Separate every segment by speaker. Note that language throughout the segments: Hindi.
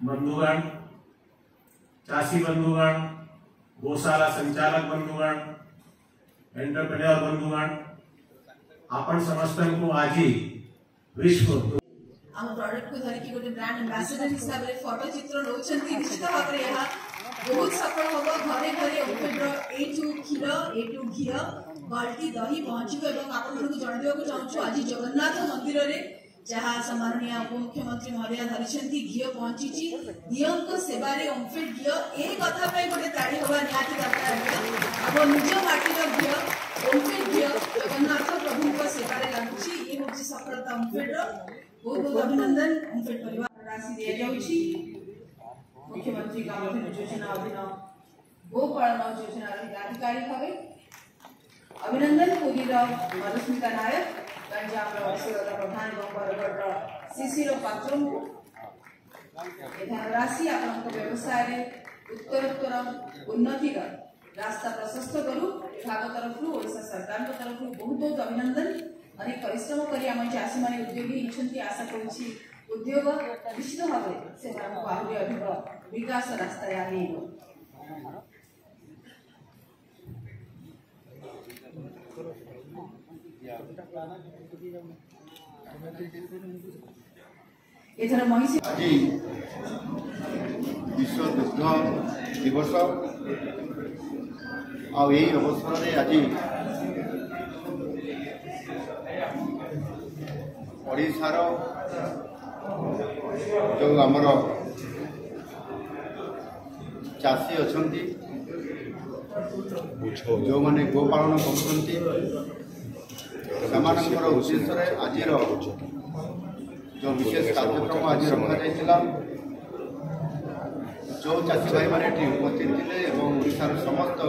Speaker 1: बंधुगण, चाषी बंधुगण, गोशाला संचालक बंधुगण, एंटरप्रेन्योर बंधुगण, आपण समस्तଙ୍କୁ ଆଜି विश्व
Speaker 2: आम प्रोडक्ट को धरिकी गोटे ब्रांड एम्बेसडर हिसाब से फोटो चित्र नौचंती निश्चित भाव में यह बहुत सफल होबो। घरे घरे ओमफेड A2 क्षीर A2 घी बाल्टी दही पहुंचबो एवं आपण को जण देबो चाहूछु आज जगन्नाथ मंदिर रे जहाँ सम्माननीय उपमुख्यमंत्री महोदय धरिछंती घी पहुंची दियंक सेवा रे ओमफेड घी ए कथा पे गोटे ताड़ी होबा निहाती दरकार। अब निज माटी रो घी ओमफेड घी जगन्नाथ प्रभु को सेवा रे लागुची ये होची सफलता ओमफेड रो। बहुत बहुत अभिनंदन। ओमफेड परिवार राशि दिया जाउची मुख्यमंत्री ग्रामीण योजना अधीन गोपालन योजना अधिकारी भावे अभिनंदन। पुरी मधुस्मिता नायक, गंजाम शिवता प्रधान और बरगढ़ शिशिर पात्र राशि आपन व्यवसाय उत्तरोत्तर उन्नति रास्ता प्रशस्त करू विभाग तरफ ओडिशा सरकार तरफ बहुत बहुत अभिनंदन। अनेक परिश्रम करी आम चाषी मैंने उद्योगी होती आशा करुँची उद्योग निश्चित भाव से आहरी अधिक विकास रास्ता आगे एथर महिषी
Speaker 3: आज विश्व दुग्ध दिवस अवसर में आज ओडिशार जो आमर चाषी अच्छा जो मैंने गोपालन कर उद्देश्य आज जो विशेष कार्यक्रम आज रखा जो चाषी भाई मैंने उपस्थित थे ओडिशार समस्त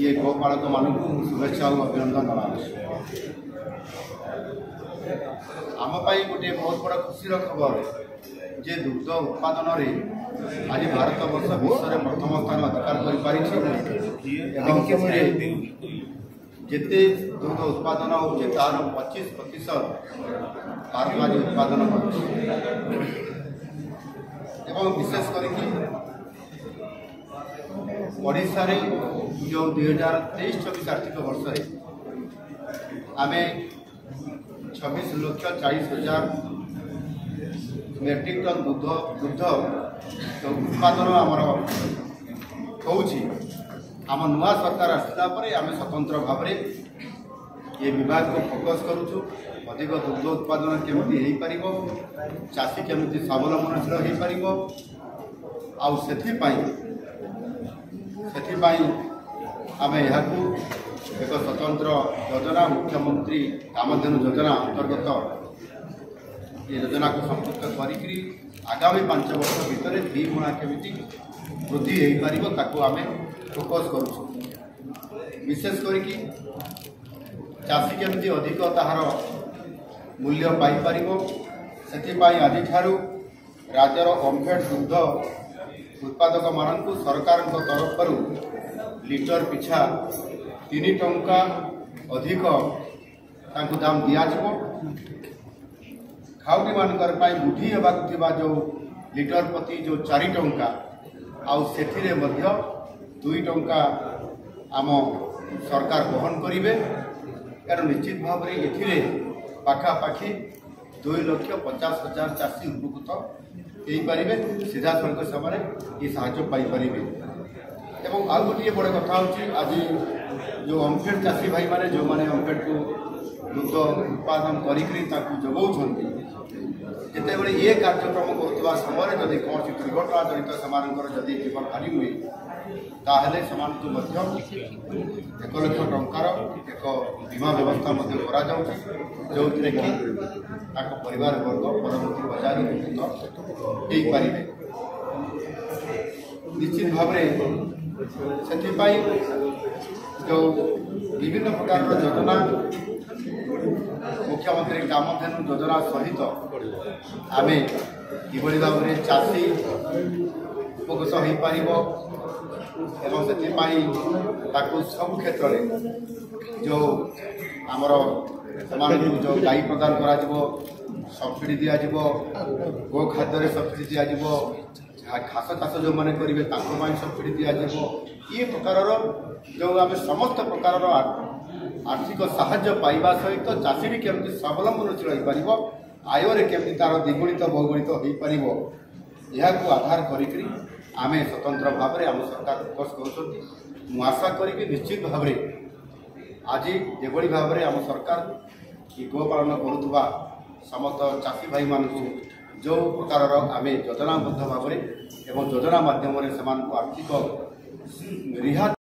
Speaker 3: ये गोपालक मानक शुभेच्छा और अभिनंदन जनाऊँ। आमपाई गोटे बहुत बड़ा खुशी खबर जे दुग्ध उत्पादन रे आज भारत वर्ष विश्व में प्रथम स्थान अधिकार कर जिते दुग्ध उत्पादन हो तार 25% भारत आज उत्पादन कर विशेष करके ओडिशा रे जो 2023-24 आर्थिक वर्ष आम 26,40,000 मेट्रिक टन दुग्ध उत्पादन आमर होउछि। आम नुआ सरकार आसला परे आम स्वतंत्र भाव ये विभाग को फोकस करूछु अधिक दुग्ध उत्पादन केमती हो पारिबो, चाषी केमती स्वावलंबनशील हो पारिबो आउ सेथिपाई आम यहाकू एक स्वतंत्र योजना मुख्यमंत्री कामधेनु योजना अंतर्गत ये योजना को संपुक्त करी आगामी 5 वर्ष भितर 2 गुणा केमिति वृद्धि हो पारिबो ताकू आमे फोकस करूछु। विशेष करके चाषी केमिति अधिक ताहार मूल्य पाई पारिबो सेथिपाई आदि ठारू राज्यर ओमफेड दुग्ध उत्पादक मानक सरकार तरफ लिटर पिछा 3 टंका अधिक दाम दिज्व खाउटी मानकर बुढ़ी होगा जो लिटर प्रति जो 4 टंका आउ सेठिरे मध्य 2 टंका आम सरकार बहन करेंगे कारण निश्चित भाव में ये पाखापाखि 2,50,000 चाषी उपकृत हो पारे सीधा सड़क समय ये साहाय्य पाइपर। एवं आउ गोटे बड़ कथा हूँ आज जो ओमफेड चाषी भाई माने जो माने ओमफेड को दुग्ध उत्पादन करी जगाऊँ जिते ये कार्यक्रम करुवा समय जदि कौन दुर्घटना जड़ित से जीवन हानि हुए ताहले को 1 लाख टंकार एक बीमा व्यवस्था जो कि परिवार वर्ग परवर्ती बजार उपकृत हो पारे। निश्चित भाव से जो विभिन्न प्रकार योजना मुख्यमंत्री कामधेनु योजना सहित आम कि भाव में चाषी उपकृत हो पार सब क्षेत्र में जो आमर ସେମାନଙ୍କୁ जो ଗାଈ ପ୍ରଦାନ କରାଯିବ, ସବସିଡି ଦିଆଯିବ, ଗୋ ଖାଦ୍ୟରେ ସବସିଡି ଦିଆଯିବ, ଘାସ ଚାଷ ଯେଉଁମାନେ କରିବେ ତାଙ୍କ ପାଇଁ ସବସିଡି ଦିଆଯିବ। ଏ ପ୍ରକାରର ଯେଉଁ ଆମେ ସମସ୍ତ ପ୍ରକାରର ଆର୍ଥିକ ସାହାଯ୍ୟ ପାଇବା ସହିତ ଚାଷୀଟି କେମିତି ସ୍ୱାବଲମ୍ବନଶୀଳ ହୋଇପାରିବ, ଆୟରେ କେମିତି ତାର ଦ୍ୱିଗୁଣିତ ବହୁଗୁଣିତ ହୋଇପାରିବ, ଏହାକୁ ଆଧାର କରିକି ଆମେ ସ୍ୱତନ୍ତ୍ର ଭାବରେ ଆମ ସରକାର ଫୋକସ୍ କରୁଛନ୍ତି। ମୁଁ ଆଶା କରିବି ନିଶ୍ଚିତ ଭାବରେ ଆଜି ଯେଭଳି ଭାବରେ ଆମ ସରକାର ଏ ଗୋପାଳନ କରୁଥିବା ସମସ୍ତ ଚାଷୀ ଭାଇମାନଙ୍କୁ ଯେଉଁ ପ୍ରକାରର ଆମେ ଯୋଜନାବଦ୍ଧ ଭାବରେ ଏବଂ ଯୋଜନା ମାଧ୍ୟମରେ ସେମାନଙ୍କୁ ଆର୍ଥିକ ରିହାତି